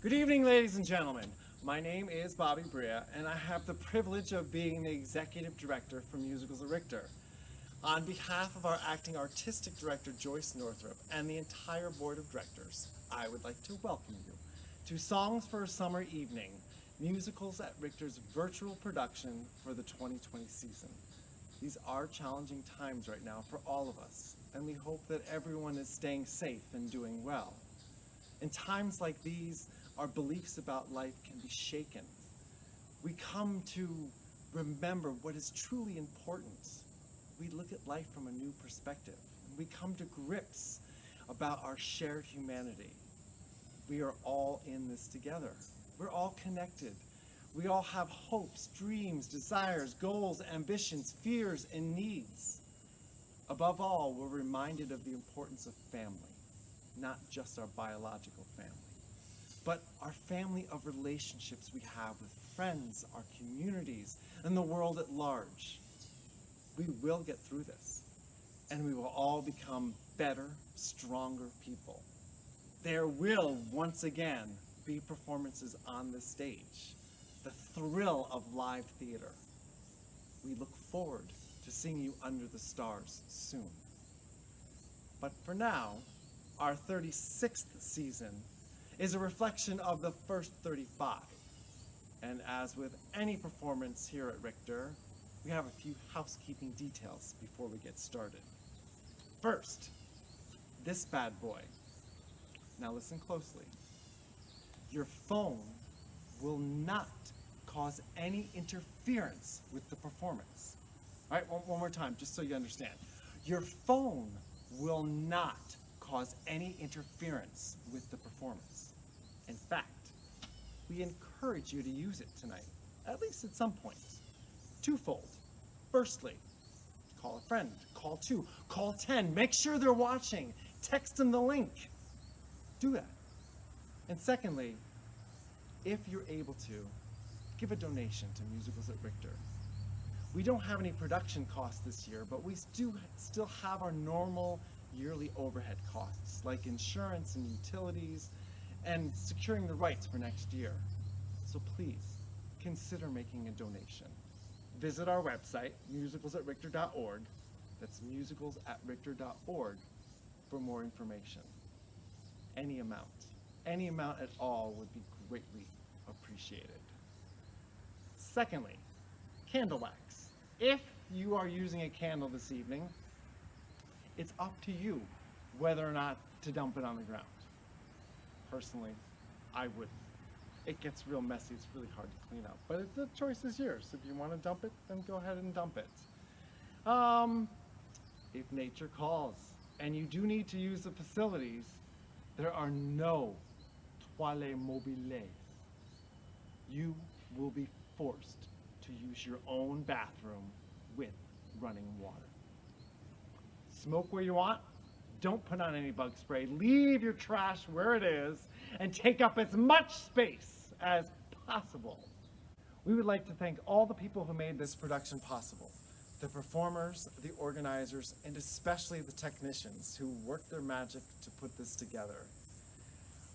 Good evening, ladies and gentlemen. My name is Bobby Brea, and I have the privilege of being the executive director for Musicals at Richter. On behalf of our acting artistic director, Joyce Northrup, and the entire board of directors, I would like to welcome you to Songs for a Summer Evening, Musicals at Richter's virtual production for the 2020 season. These are challenging times right now for all of us, and we hope that everyone is staying safe and doing well. In times like these, our beliefs about life can be shaken. We come to remember what is truly important. We look at life from a new perspective. We come to grips about our shared humanity. We are all in this together. We're all connected. We all have hopes, dreams, desires, goals, ambitions, fears, and needs. Above all, we're reminded of the importance of family, not just our biological family, but our family of relationships we have with friends, our communities, and the world at large. We will get through this, and we will all become better, stronger people. There will, once again, be performances on the stage, the thrill of live theater. We look forward to seeing you under the stars soon. But for now, our 36th season is a reflection of the first 35. And as with any performance here at Richter, we have a few housekeeping details before we get started. First, this bad boy. Now listen closely. Your phone will not cause any interference with the performance. All right, one more time, just so you understand. Your phone will not cause any interference with the performance. In fact, we encourage you to use it tonight, at least at some point. Twofold. Firstly, call a friend, call 2, call 10, make sure they're watching, text them the link. Do that. And secondly, if you're able to, give a donation to Musicals at Richter. We don't have any production costs this year, but we do still have our normal yearly overhead costs, like insurance and utilities, and securing the rights for next year. So please, consider making a donation. Visit our website, musicalsatrichter.org. That's musicalsatrichter.org for more information. Any amount at all would be greatly appreciated. Secondly, candle wax. If you are using a candle this evening, it's up to you whether or not to dump it on the ground. Personally, I wouldn't. It gets real messy, it's really hard to clean up, but the choice is yours. If you want to dump it, then go ahead and dump it. If nature calls and you do need to use the facilities, there are no toilettes mobiles. You will be forced to use your own bathroom with running water. Smoke where you want. Don't put on any bug spray. Leave your trash where it is and take up as much space as possible. We would like to thank all the people who made this production possible. The performers, the organizers, and especially the technicians who worked their magic to put this together.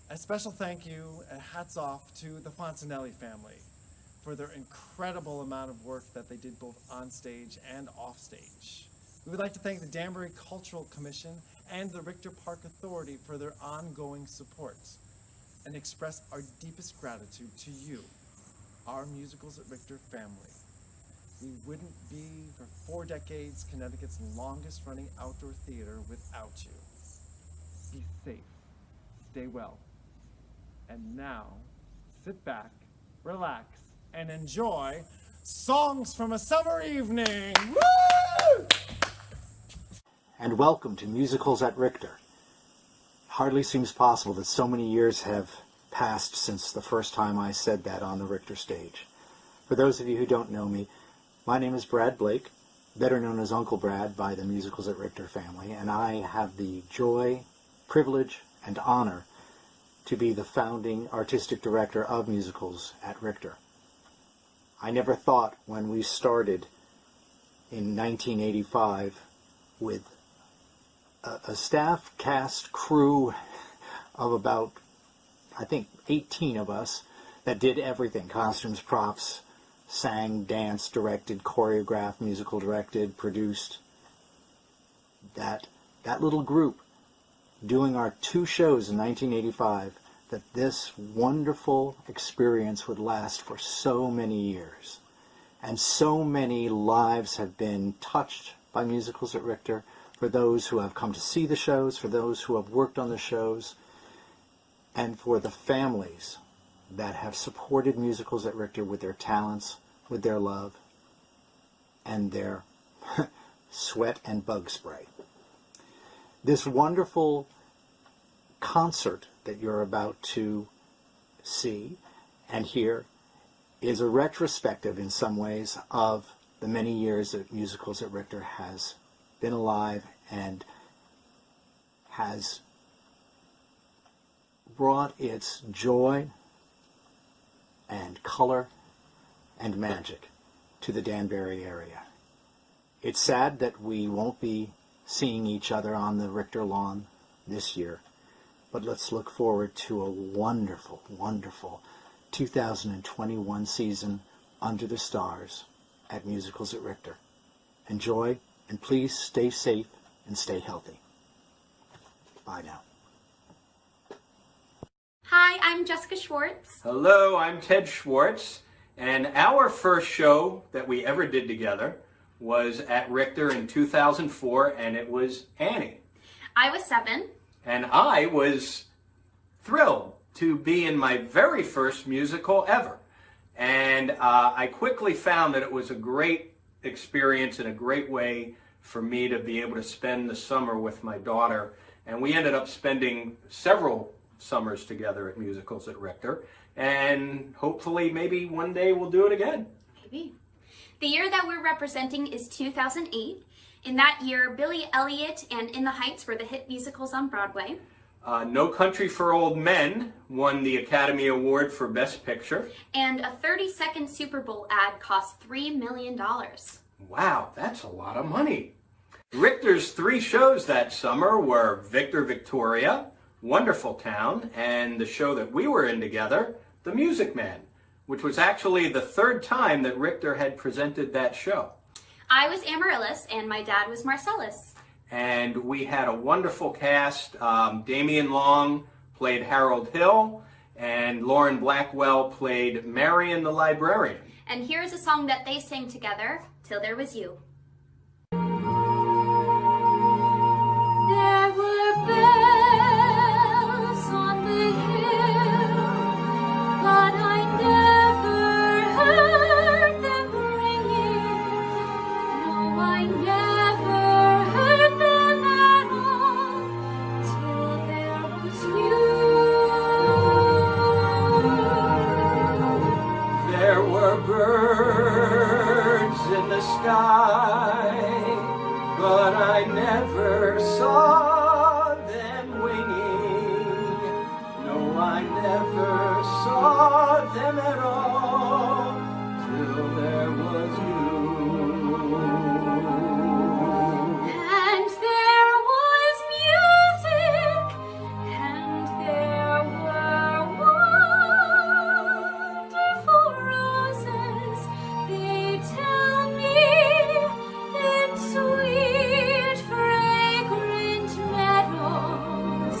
A special thank you and hats off to the Fontanelli family for their incredible amount of work that they did both on stage and off stage. We would like to thank the Danbury Cultural Commission and the Richter Park Authority for their ongoing support and express our deepest gratitude to you, our Musicals at Richter family. We wouldn't be, for 4 decades, Connecticut's longest running outdoor theater without you. Be safe, stay well, and now sit back, relax, and enjoy Songs from a Summer Evening. Woo! And welcome to Musicals at Richter. Hardly seems possible that so many years have passed since the first time I said that on the Richter stage. For those of you who don't know me, my name is Brad Blake, better known as Uncle Brad by the Musicals at Richter family, and I have the joy, privilege, and honor to be the founding artistic director of Musicals at Richter. I never thought when we started in 1985 with a staff cast crew of about I think 18 of us that did everything: costumes, props, sang, danced, directed, choreographed, musical directed, produced. That little group doing our 2 shows in 1985, that this wonderful experience would last for so many years. And so many lives have been touched by Musicals at Richter, for those who have come to see the shows, for those who have worked on the shows, and for the families that have supported Musicals at Richter with their talents, with their love, and their sweat and bug spray. This wonderful concert that you're about to see and hear is a retrospective in some ways of the many years that Musicals at Richter has been alive and has brought its joy and color and magic to the Danbury area. It's sad that we won't be seeing each other on the Richter lawn this year, but let's look forward to a wonderful, wonderful 2021 season under the stars at Musicals at Richter. Enjoy, and please stay safe and stay healthy. Bye now. Hi, I'm Jessica Schwartz. Hello, I'm Ted Schwartz, and our first show that we ever did together was at Richter in 2004, and it was Annie. I was 7. And I was thrilled to be in my very first musical ever. And I quickly found that it was a great experience and a great way for me to be able to spend the summer with my daughter. And we ended up spending several summers together at Musicals at Richter. And hopefully maybe one day we'll do it again. Maybe. The year that we're representing is 2008. In that year, Billy Elliot and In the Heights were the hit musicals on Broadway. No Country for Old Men won the Academy Award for Best Picture. And a 30-second Super Bowl ad cost $3 million. Wow, that's a lot of money. Richter's 3 shows that summer were Victor Victoria, Wonderful Town, and the show that we were in together, The Music Man, which was actually the 3rd time that Richter had presented that show. I was Amaryllis, and my dad was Marcellus. And we had a wonderful cast. Damian Long played Harold Hill, and Lauren Blackwell played Marion the Librarian. And here's a song that they sang together, Till There Was You. There were bells on the hill, but I never heard them ringing. No, I never heard them at all, till there was you. There were birds in the sky, but I never saw them winging. No, I never saw them at all, till there was you. And there was music, and there were wonderful roses. They tell me in sweet, fragrant meadows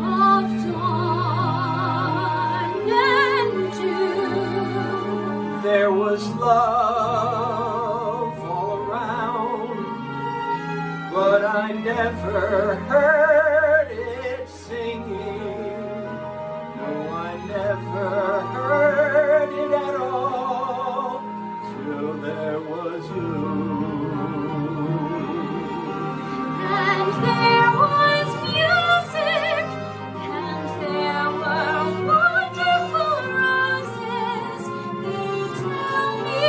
of dawn and dew. There was love all around, but I never heard it singing. No, I never heard it at all, till there was you. And there was music, and there were wonderful roses. They tell me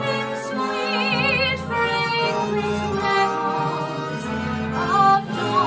in sweet, fragrant meadows of dawn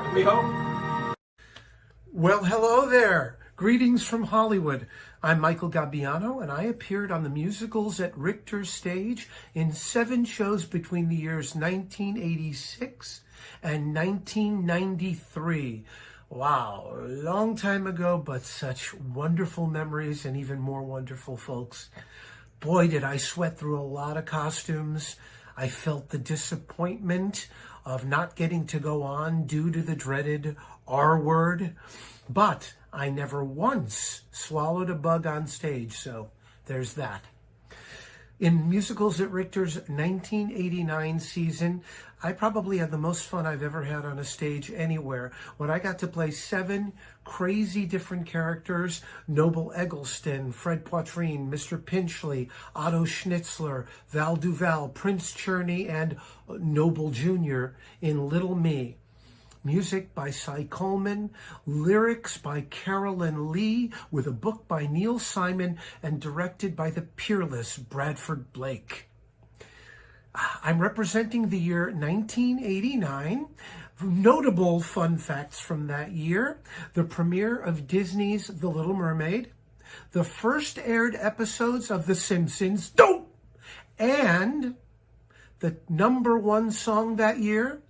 better, we hope. Well, hello there. Greetings from Hollywood. I'm Michael Gabbiano, and I appeared on the musicals at Richter's stage in 7 shows between the years 1986 and 1993. Wow, a long time ago, but such wonderful memories and even more wonderful folks. Boy, did I sweat through a lot of costumes. I felt the disappointment of not getting to go on due to the dreaded R word, but I never once swallowed a bug on stage, so there's that. In Musicals at Richter's 1989 season, I probably had the most fun I've ever had on a stage anywhere when I got to play 7 crazy different characters: Noble Eggleston, Fred Poitrine, Mr. Pinchley, Otto Schnitzler, Val Duval, Prince Cherney, and Noble Jr. in Little Me. Music by Cy Coleman, lyrics by Carolyn Lee, with a book by Neil Simon, and directed by the peerless Bradford Blake. I'm representing the year 1989. Notable fun facts from that year: the premiere of Disney's The Little Mermaid, the first aired episodes of The Simpsons, and the #1 song that year,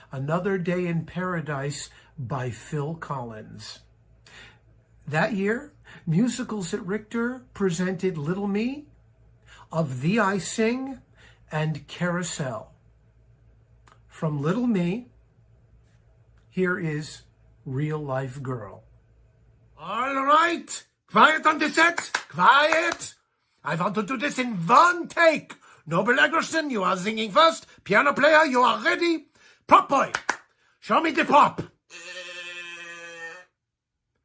Another Day in Paradise by Phil Collins. That year, Musicals at Richter presented Little Me, Of Thee I Sing, and Carousel. From Little Me, here is Real Life Girl. All right, quiet on the set, quiet. I want to do this in 1 take. Noble Eggleston, you are singing first. Piano player, you are ready. Prop boy, show me the prop.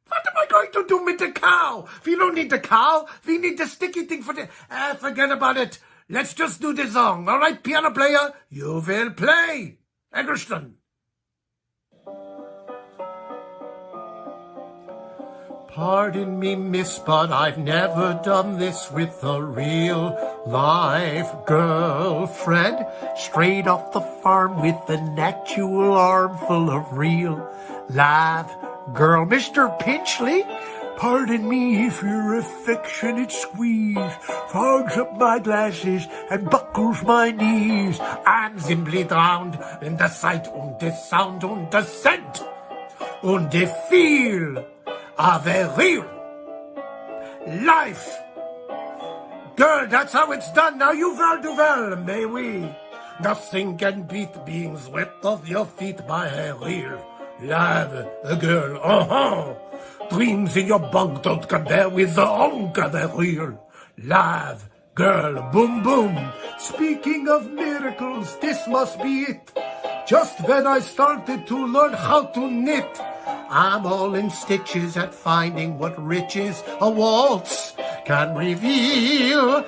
What am I going to do with the cow? We don't need the cow. We need the sticky thing for the... forget about it. Let's just do the song. All right, piano player, you will play. Eggleston. Pardon me, miss, but I've never done this with a real life girlfriend. Straight off the farm with a natural armful of real live girl. Mr. Pinchley, pardon me if your affectionate squeeze fogs up my glasses and buckles my knees. I'm simply drowned in the sight and the sound and the scent and the feel of a real life girl. That's how it's done. Now you Val Duval, may we? Nothing can beat being swept off your feet by a real live girl. Dreams in your bunk don't compare with the hunk of a real live girl. Boom, boom. Speaking of miracles, this must be it. Just when I started to learn how to knit, I'm all in stitches at finding what riches a waltz can reveal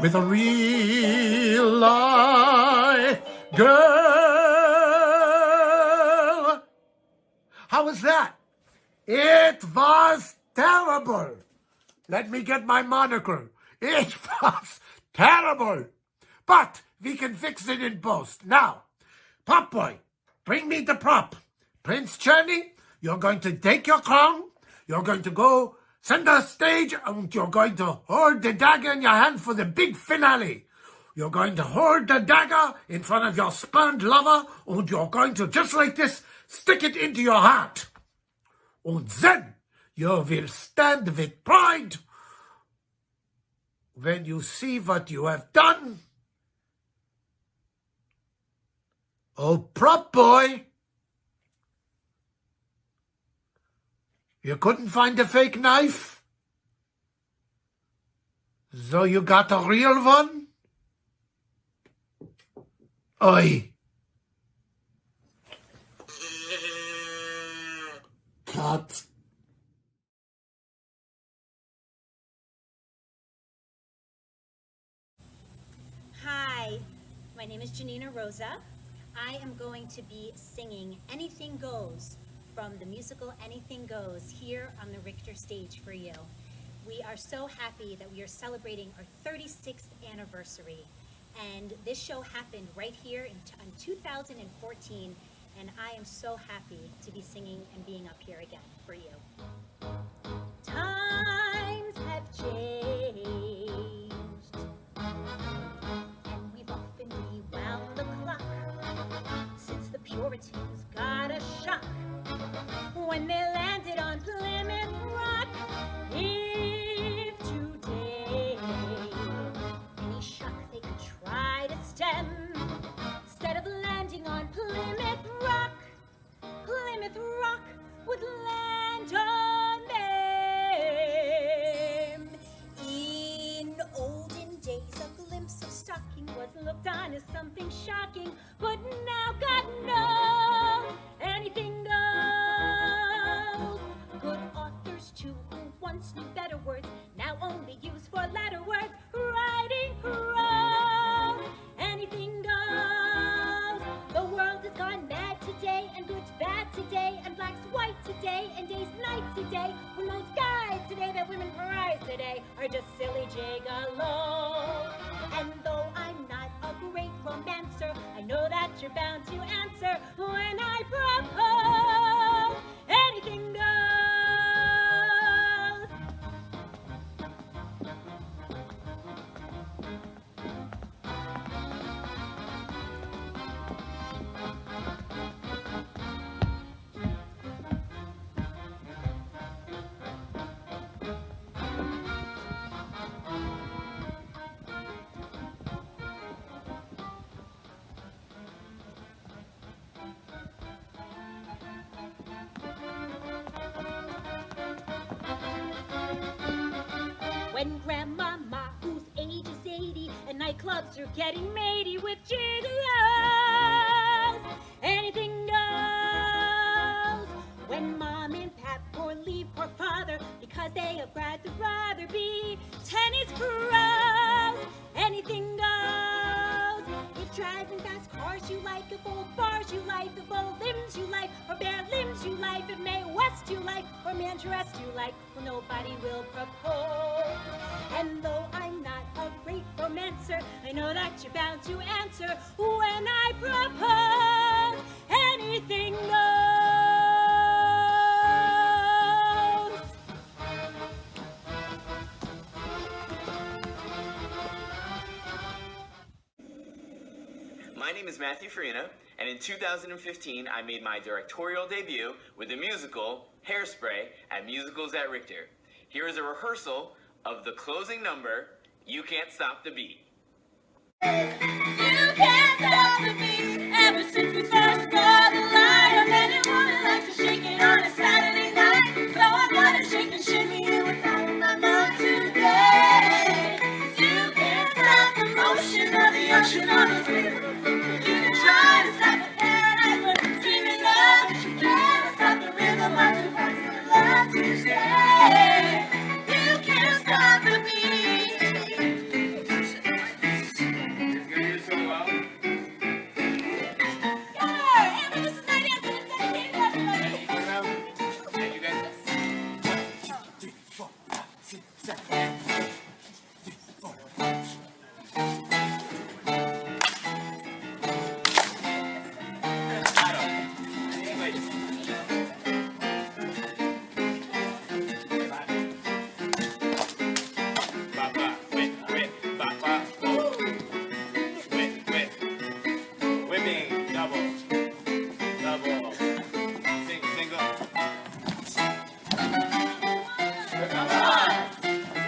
with a real life girl. How was that? It was terrible. Let me get my monocle. It was terrible. But we can fix it in post. Now, Pop Boy, bring me the prop. Prince Cherney, you're going to take your crown, you're going to go center stage, and you're going to hold the dagger in your hand for the big finale. You're going to hold the dagger in front of your spurned lover, and you're going to, just like this, stick it into your heart. And then you will stand with pride when you see what you have done. Oh, Prop Boy, you couldn't find a fake knife? So you got a real one? Oi. Cut. Hi, my name is Janina Rosa. I am going to be singing Anything Goes from the musical Anything Goes here on the Richter stage for you. We are so happy that we are celebrating our 36th anniversary, and this show happened right here in 2014, and I am so happy to be singing and being up here again for you. Times have changed, and we've often rewound the clock since the Puritans got a shock when they landed on Plymouth Rock. If today any shock they could try to stem, instead of landing on Plymouth Rock would land on them. In olden days, a glimpse of stocking was looked on as something shocking, but now God knows anything goes. Good authors too, who once knew better words, now only use four-letter words, writing prose. Anything goes. The world has gone mad today, and good's bad today, and black's white today, and day's night today. When those guys today that women prize today are just silly gigolos. And though I'm not a great romancer, I know that you're bound to answer when I propose. Anything goes. When Grandmama, whose age is 80, and nightclubs are getting matey with gigolos, anything goes. When Mom and Pap poor leave poor father because they have rather be tennis pros, anything goes. If driving fast cars you like, if old bars you like, if old limbs you like, or bare limbs you like, if Mae West you like, or man dressed you like, well, nobody will propose. And though I'm not a great romancer, I know that you're bound to answer when I propose. Anything goes. My name is Matthew Farina, and in 2015 I made my directorial debut with the musical Hairspray at Musicals at Richter. Here is a rehearsal of the closing number, You Can't Stop the Beat. You can't stop the beat. Ever since we first saw the light, a man and woman like to shake it on a Saturday night. So I gotta shake and shimmy it without my love today. You can't stop the motion of the ocean on its river. You can try to stop the paradise we're dreaming of, but you can't stop the rhythm of the voice of love to stay. You can't stop the beat.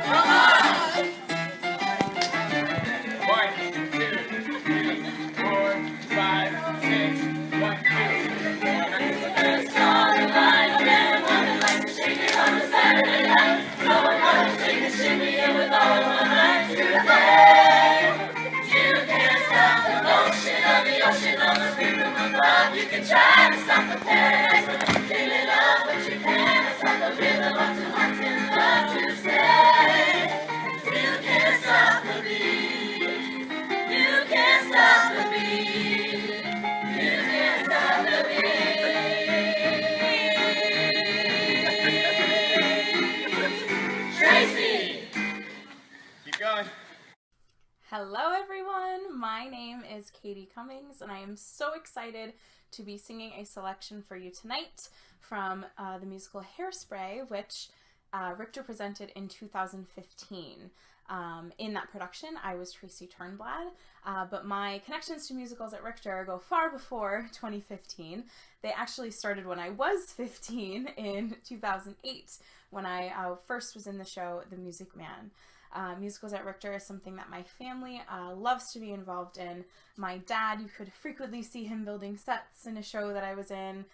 Come on! Hello everyone, my name is Katie Cummings and I am so excited to be singing a selection for you tonight from the musical Hairspray, which Richter presented in 2015. In that production, I was Tracy Turnblad, but my connections to musicals at Richter go far before 2015. They actually started when I was 15 in 2008, when I first was in the show The Music Man. Musicals at Richter is something that my family loves to be involved in. My dad, you could frequently see him building sets in a show that I was in.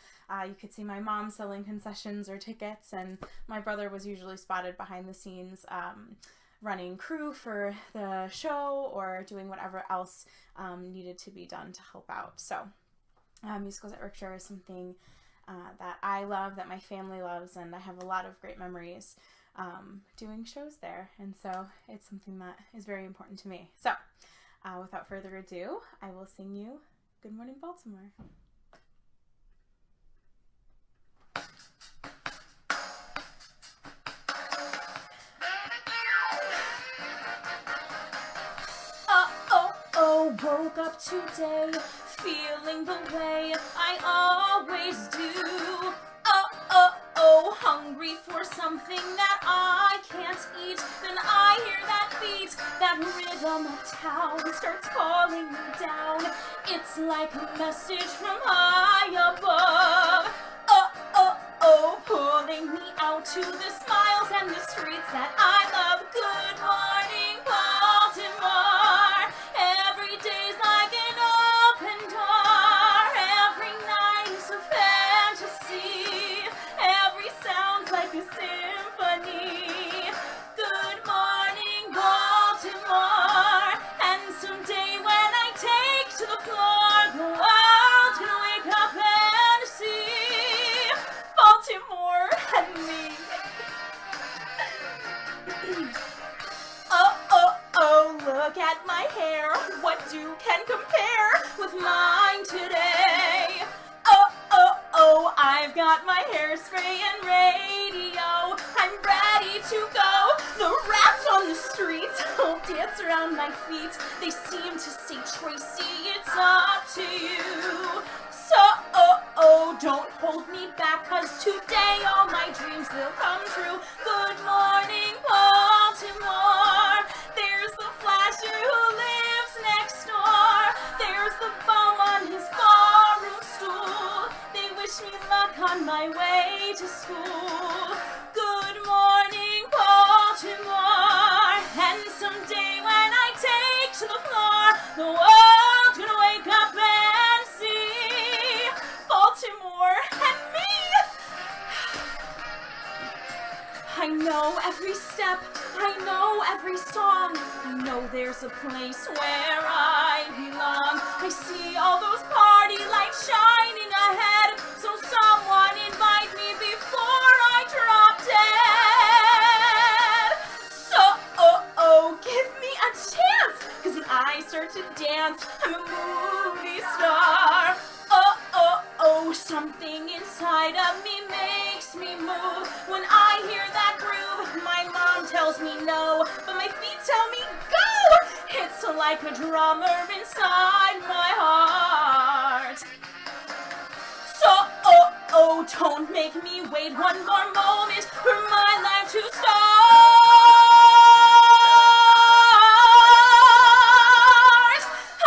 You could see my mom selling concessions or tickets, and my brother was usually spotted behind the scenes running crew for the show or doing whatever else needed to be done to help out. So Musicals at Richter is something that I love, that my family loves, and I have a lot of great memories doing shows there, and so it's something that is very important to me. So without further ado, I will sing you Good Morning Baltimore. Woke up today feeling the way I always do. Hungry for something that I can't eat. Then I hear that beat, that rhythm of town starts calling me down. It's like a message from high above. Pulling me out to the smiles and the streets that I love. Good morning, Baltimore. Every day's like an open door. Every night is a fantasy. Every sound's like a symphony. Good morning, Baltimore. And someday when I take to the floor, the world's gonna wake up and see Baltimore and me. Look at my hair. What can compare with mine today? I've got my hairspray and radio. I'm ready to go. The rats on the streets will dance around my feet. They seem to say, Tracy, it's up to you. So, don't hold me back, 'cause today all my dreams will come true. Good morning, Baltimore. There's the flasher who lives next door. There's the bum on his barroom stool. They wish me luck on my way to school. Good morning, Baltimore. And someday when I take to the floor, the world's gonna wake up and see Baltimore and me. I know every step, I know every song. I know there's a place where I belong. I see all those party lights shining ahead. So someone invite me before I drop dead. So, give me a chance, 'cause when I start to dance, I'm a movie star. Something inside of me makes me move. When I hear that groove, my mom tells me no, but my feet tell me go. It's like a drummer inside my heart. So, don't make me wait one more moment for my life to start.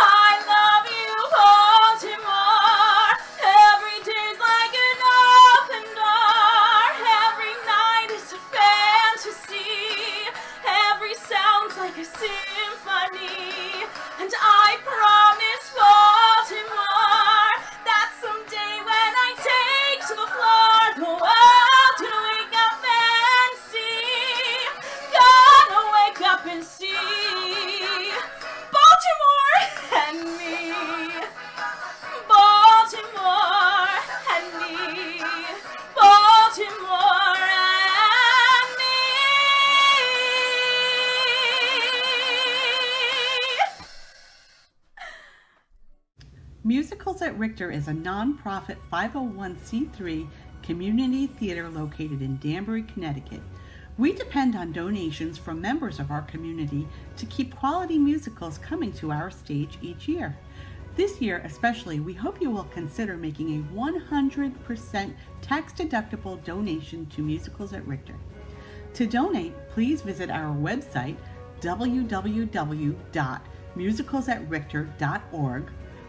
I love you, Baltimore. Every day's like an open door. Every night is a fantasy. Every sound's like a symphony. And I promise, Baltimore, that someday when I take to the floor, the world's gonna wake up and see. Gonna wake up and see Baltimore and me. Baltimore and me. Baltimore and me. Musicals at Richter is a non-profit 501c3 community theater located in Danbury, Connecticut. We depend on donations from members of our community to keep quality musicals coming to our stage each year. This year especially, we hope you will consider making a 100% tax-deductible donation to Musicals at Richter. To donate, please visit our website, www.musicalsatrichter.org,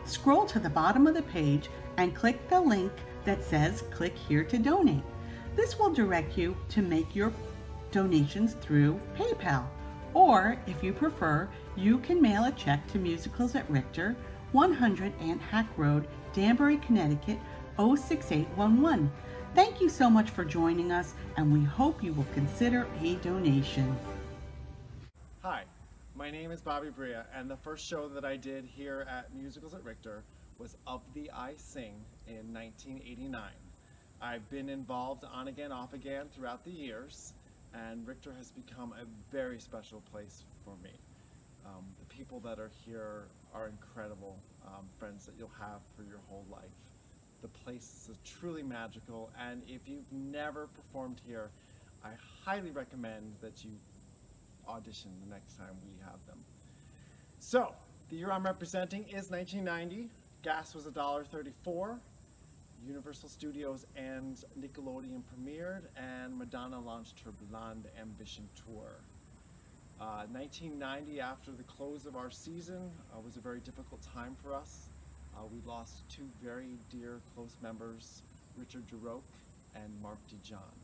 scroll to the bottom of the page, and click the link that says "Click here to donate." This will direct you to make your donations through PayPal, or if you prefer, you can mail a check to Musicals at Richter, 100 Ant Hack Road, Danbury, Connecticut, 06811. Thank you so much for joining us, and we hope you will consider a donation. Hi, my name is Bobby Bria, and the first show that I did here at Musicals at Richter was Of the I Sing in 1989. I've been involved on again, off again throughout the years, and Richter has become a very special place for me. The people that are here are incredible friends that you'll have for your whole life. The place is truly magical, and if you've never performed here, I highly recommend that you audition the next time we have them. So, the year I'm representing is 1990. Gas was $1.34. Universal Studios and Nickelodeon premiered, and Madonna launched her Blonde Ambition tour. 1990, after the close of our season, was a very difficult time for us. We lost two very dear, close members, Richard Duet and Mark DeJohn.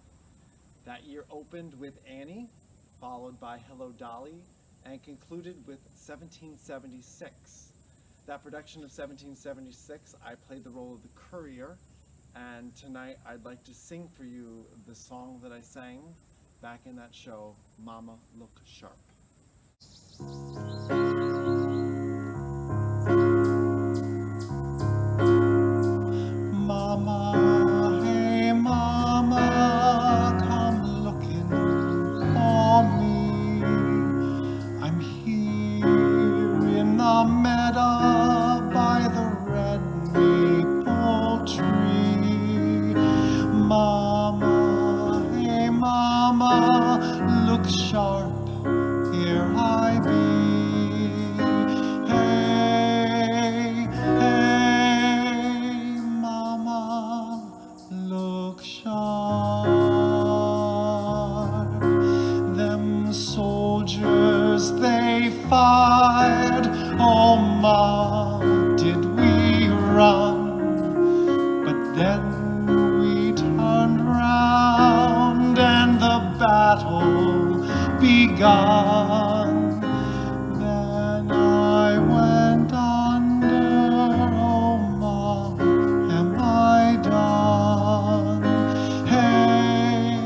That year opened with Annie, followed by Hello Dolly, and concluded with 1776. That production of 1776, I played the role of the courier, and tonight I'd like to sing for you the song that I sang back in that show, Mama Look Sharp. Mama, hey mama, come looking for me. I'm here in the meadow by the red maple tree. Mama, hey mama, look sharp, here I be. Hey, hey, mama, look sharp. Them soldiers, they fired. Oh, ma, did we run? But then we turned round and the battle begun. Then I went under. Oh, ma, am I done? Hey,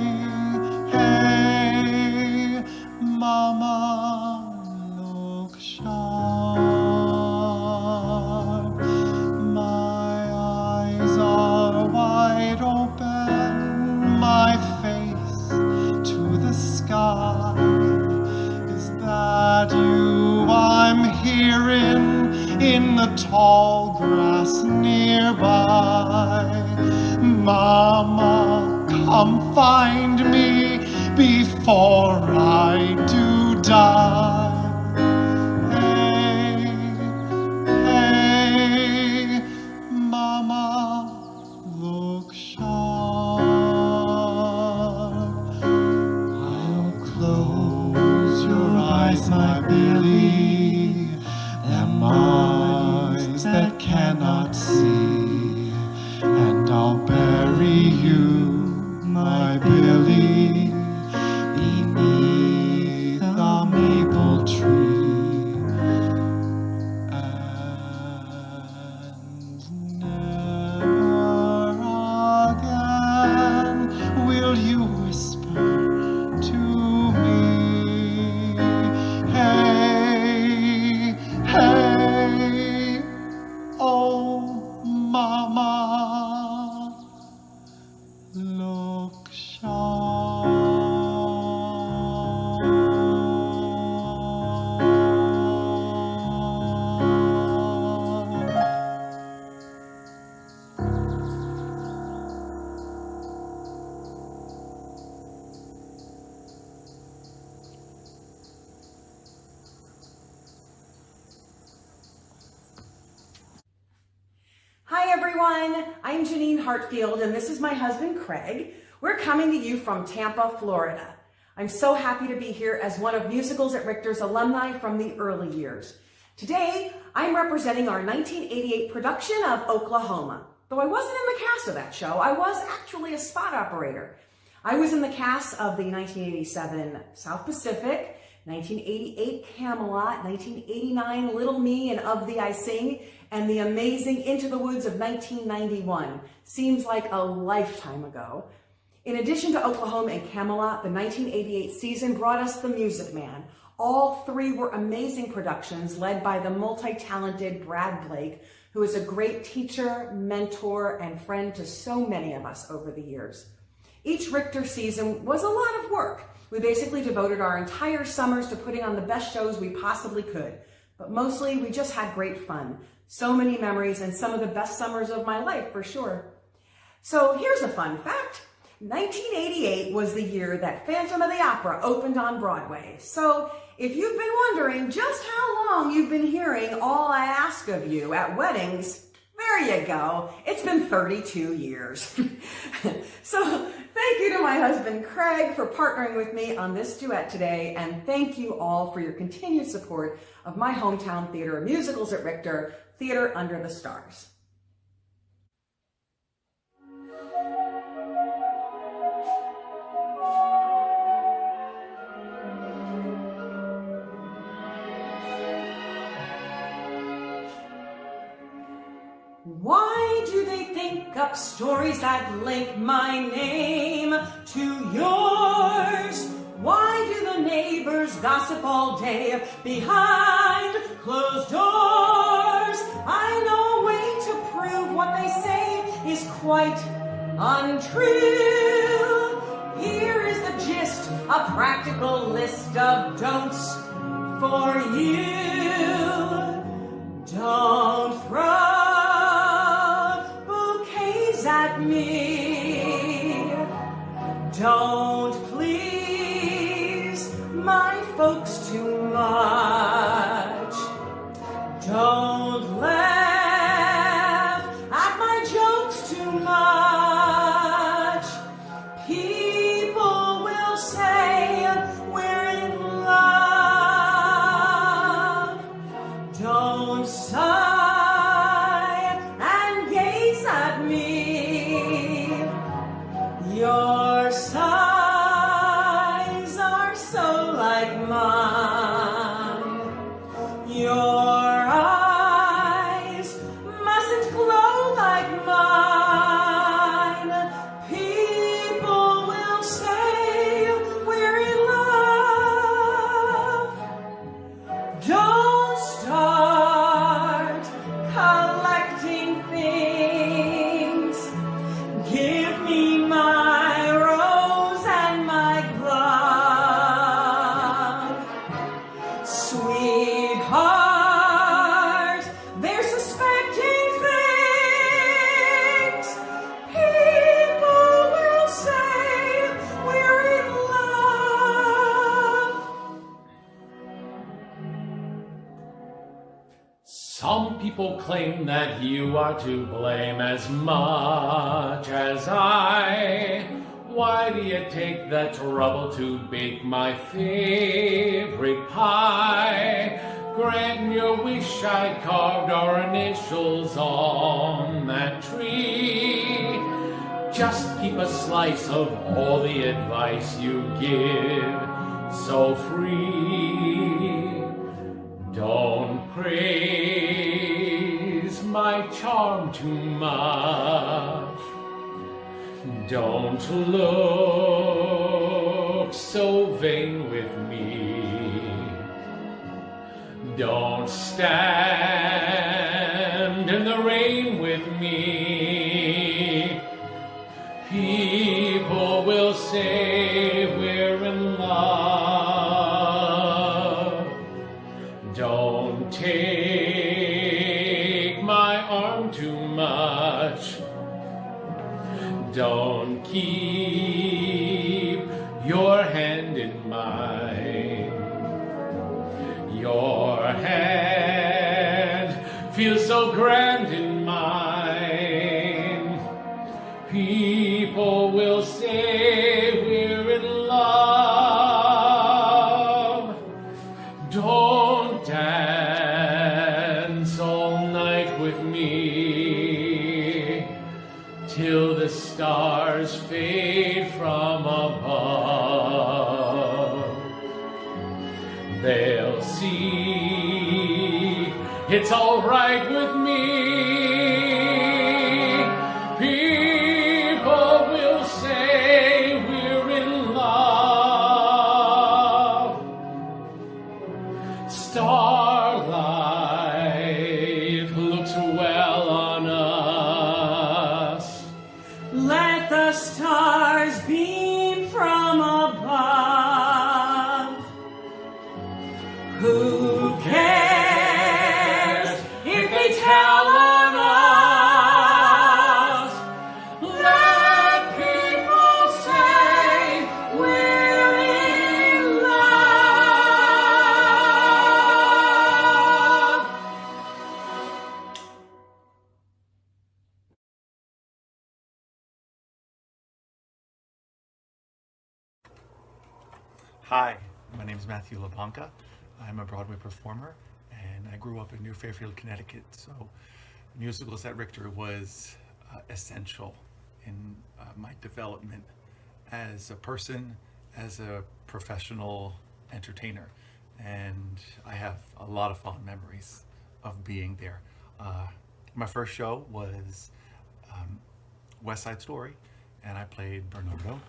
hey, mama, look sharp. My eyes are wide open, my face to the sky. Is that you I'm hearing in the tall grass nearby? Mama, come find me before I do die. Hey, hey, mama, look sharp. I'll close your eyes, my Billy, them eyes that cannot see, and I'll bury you, my Billy, beneath the maple tree. And never again will you whisper to me, hey, hey, oh, mama, look sharp. everyone. I'm Janine Hartfield, and this is my husband, Craig. We're coming to you from Tampa, Florida. I'm so happy to be here as one of Musicals at Richter's alumni from the early years. Today, I'm representing our 1988 production of Oklahoma. Though I wasn't in the cast of that show, I was actually a spot operator. I was in the cast of the 1987 South Pacific, 1988 Camelot, 1989 Little Me and Of Thee I Sing, and the amazing Into the Woods of 1991. Seems like a lifetime ago. In addition to Oklahoma and Camelot, the 1988 season brought us The Music Man. All three were amazing productions led by the multi-talented Brad Blake, who is a great teacher, mentor, and friend to so many of us over the years. Each Richter season was a lot of work. We basically devoted our entire summers to putting on the best shows we possibly could. But mostly, we just had great fun. So many memories and some of the best summers of my life, for sure. So here's a fun fact. 1988 was the year that Phantom of the Opera opened on Broadway. So if you've been wondering just how long you've been hearing All I Ask of You at weddings, there you go. It's been 32 years. So thank you to my husband, Craig, for partnering with me on this duet today. And thank you all for your continued support of my hometown theater, Musicals at Richter, Theater Under the Stars. Why do they think up stories that link my name to yours? Why do the neighbors gossip all day behind closed doors? I know a way to prove what they say is quite untrue. Here is the gist, a practical list of don'ts for you. Don't throw at me. Don't please my folks too much. Don't laugh at my jokes too much. People will say we're in love. Don't sigh and gaze at me. Your sighs are so like mine. Your eyes mustn't glow like mine. People will say we're in love. Don't start collecting things. Give me my rose and my glove. Sweetheart, they're suspecting things. People will say we're in love. Some people claim that you are to blame as much as I. Why do you take the trouble to bake my favorite pie? Grant your wish I carved our initials on that tree. Just keep a slice of all the advice you give so free. Don't praise my charm too much. Don't look so vain with me. Don't stand in the rain with me. People will say we're in love. Don't take my arm too much. Don't keep your hand in mine. Your hand feels so grand in mine. they'll see. It's all right with me. People will say we're in love. Starlight looks well on us. Let the stars beam from above. Who cares if they tell on us? Let people say we're in love. Hi, my name is Matthew LaBanca. I'm a Broadway performer, and I grew up in New Fairfield, Connecticut, so musicals at Richter was essential in my development as a person, as a professional entertainer, and I have a lot of fond memories of being there. My first show was West Side Story, and I played Bernardo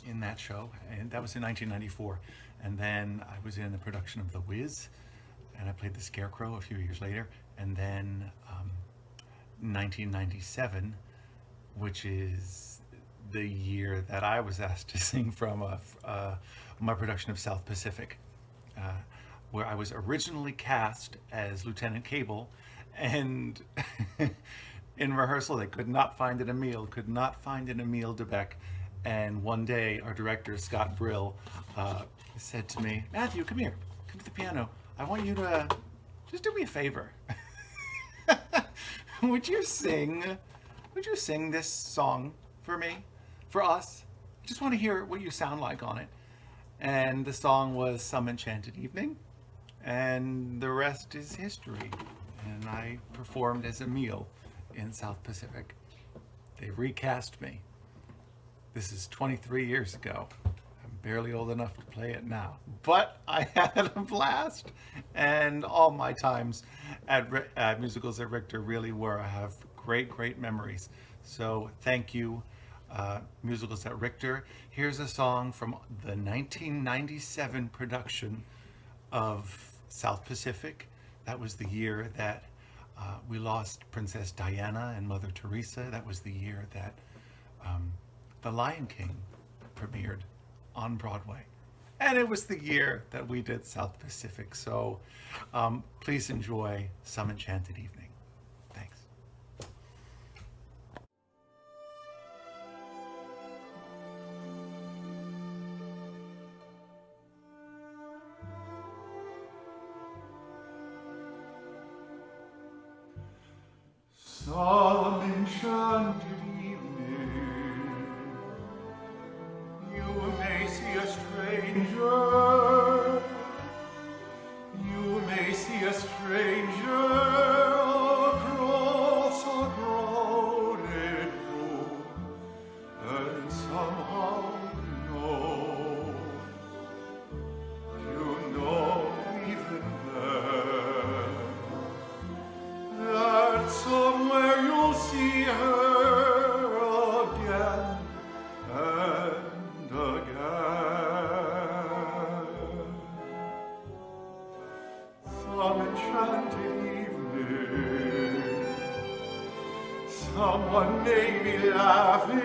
in that show, and that was in 1994. And then I was in the production of The Wiz, and I played the Scarecrow a few years later. And then 1997, which is the year that I was asked to sing from my production of South Pacific, where I was originally cast as Lieutenant Cable, and in rehearsal they could not find an Emile DeBeck. And one day our director, Scott Brill, said to me, Matthew, come here, come to the piano. I want you to just do me a favor. Would you sing this song for me, for us? I just want to hear what you sound like on it. And the song was Some Enchanted Evening, and the rest is history. And I performed as Emile in South Pacific. They recast me. This is 23 years ago. I'm barely old enough to play it now, but I had a blast, and all my times at musicals at Richter really were. I have great memories. So thank you, Musicals at Richter. Here's a song from the 1997 production of South Pacific. That was the year that we lost Princess Diana and Mother Teresa. That was the year that The Lion King premiered on Broadway. And it was the year that we did South Pacific. So please enjoy Some Enchanted Evening. Thanks. Some enchanted evening, you may see a stranger. You may see a stranger across a crowded room, and somehow you know even then, that somewhere you'll see her again and again. Some enchanted evening, someone may be laughing.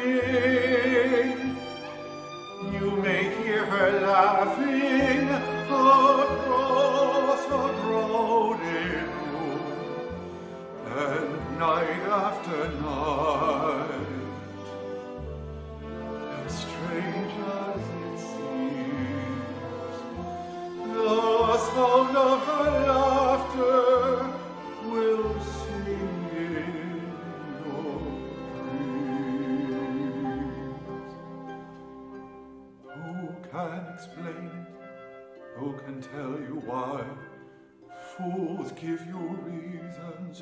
You may hear her laughing across a crowded room, and night after night, as strange as it seems, the sound of her laughter will sing in your dreams. Who can explain it? Who can tell you why? Fools give you reasons,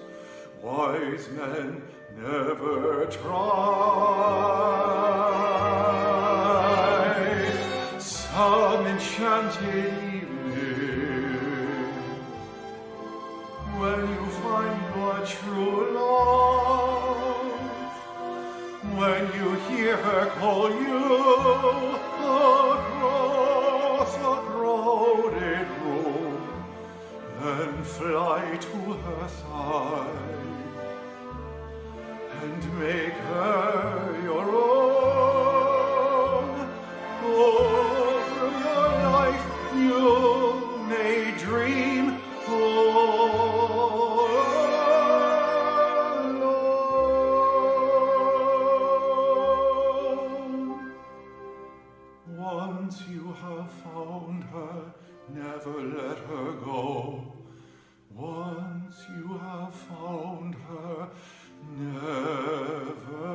wise men never try. Some enchanted evening, your true love. When you hear her call you across a crowded room, then fly to her side and make her your own. All through your life you may dream alone. Once you have found her, never let her go. Once you have found her, never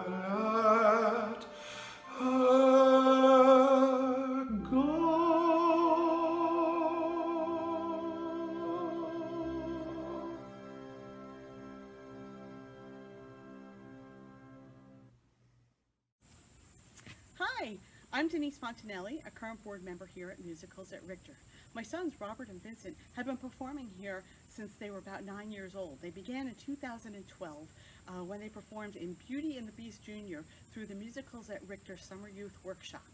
let her go. Hi, I'm Denise Fontanelli, a current board member here at Musicals at Richter. My sons Robert and Vincent have been performing here since they were about 9 years old. They began in 2012 when they performed in Beauty and the Beast Jr. through the Musicals at Richter Summer Youth Workshop.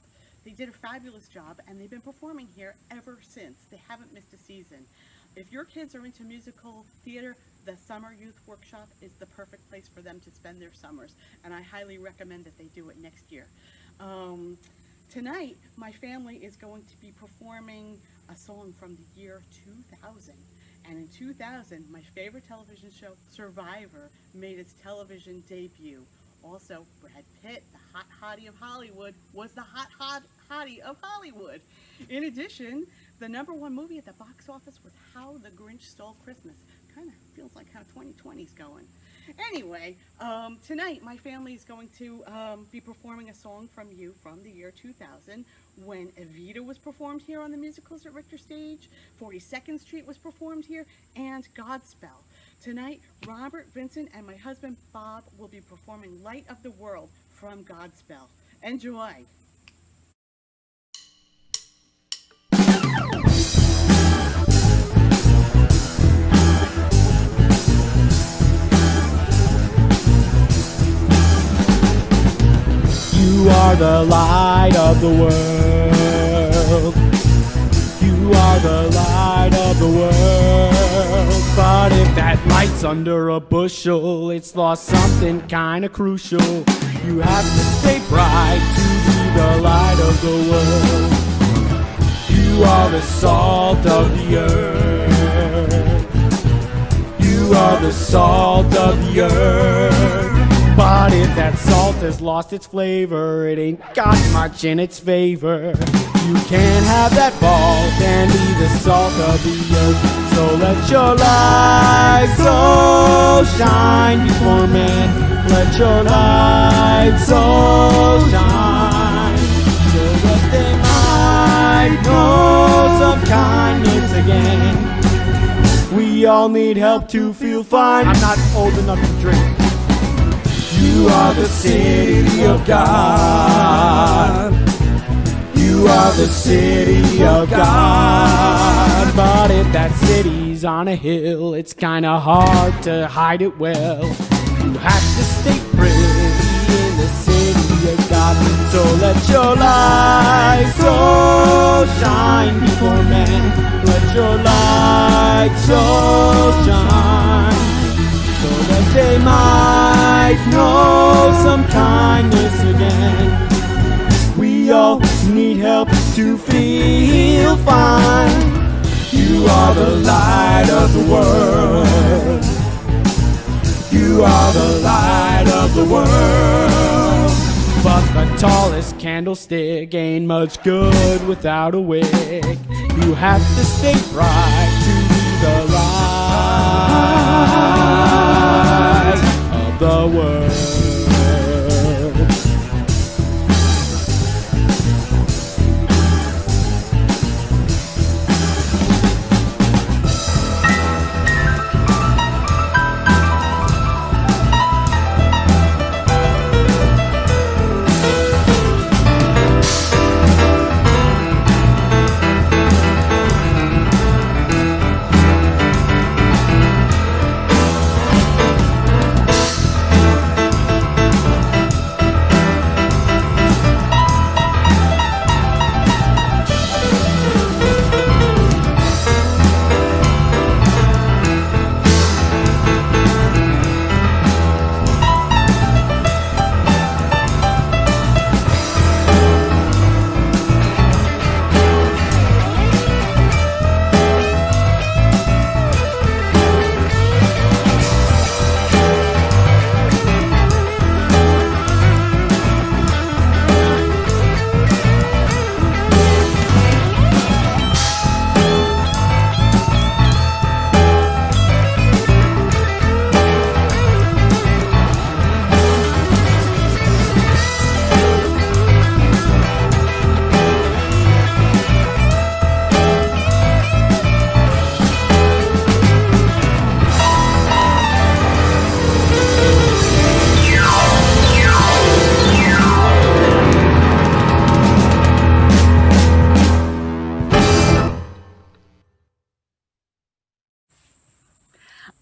They did a fabulous job and they've been performing here ever since. They haven't missed a season. If your kids are into musical theater, the Summer Youth Workshop is the perfect place for them to spend their summers, and I highly recommend that they do it next year. Tonight, my family is going to be performing a song from the year 2000. And in 2000, my favorite television show, Survivor, made its television debut. Also, Brad Pitt, the hot hottie of Hollywood, was the hot hottie of Hollywood. In addition, the #1 movie at the box office was How the Grinch Stole Christmas. Kind of feels like how 2020's going. Anyway, tonight my family is going to be performing a song from you from the year 2000 when Evita was performed here on the Musicals at Richter stage, 42nd Street was performed here, and Godspell. Tonight, Robert, Vincent, and my husband Bob will be performing Light of the World from Godspell. Enjoy! You are the light of the world. You are the light of the world. But if that light's under a bushel, it's lost something kinda crucial. You have to stay bright to be the light of the world. You are the salt of the earth. You are the salt of the earth. But if that salt has lost its flavor, it ain't got much in its favor. You can't have that fault and be the salt of the earth. So let your light so shine before men. Let your light so shine, so that they might know some kindness again. We all need help to feel fine. I'm not old enough to drink. You are the city of God. You are the city of God. But if that city's on a hill, it's kinda hard to hide it well. You have to stay pretty in the city of God. So let your light so shine before men. Let your light so shine, so that they might know some kindness again. We all need help to feel fine. You are the light of the world. You are the light of the world. But the tallest candlestick ain't much good without a wick. You have to stay bright to be the light of the world.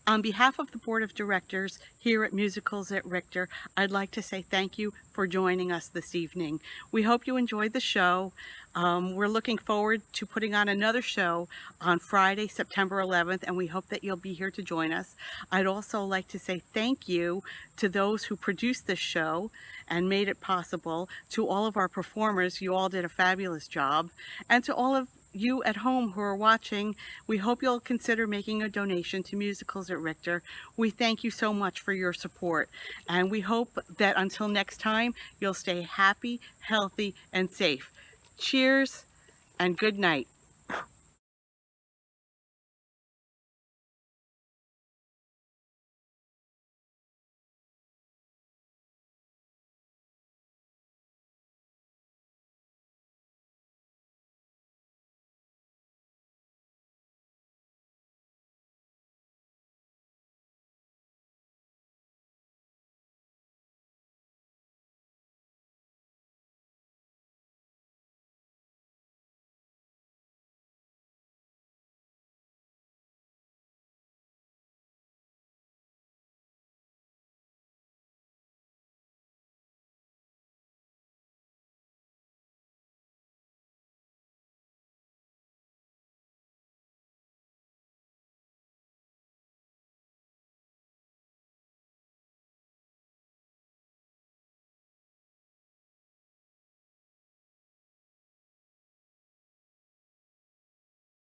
On behalf of the Board of Directors here at Musicals at Richter, I'd like to say thank you for joining us this evening. We hope you enjoyed the show. We're looking forward to putting on another show on Friday, September 11th, and we hope that you'll be here to join us. I'd also like to say thank you to those who produced this show and made it possible, to all of our performers. You all did a fabulous job, and to all of you at home who are watching, we hope you'll consider making a donation to Musicals at Richter. We thank you so much for your support, and we hope that until next time, you'll stay happy, healthy, and safe. Cheers, and good night.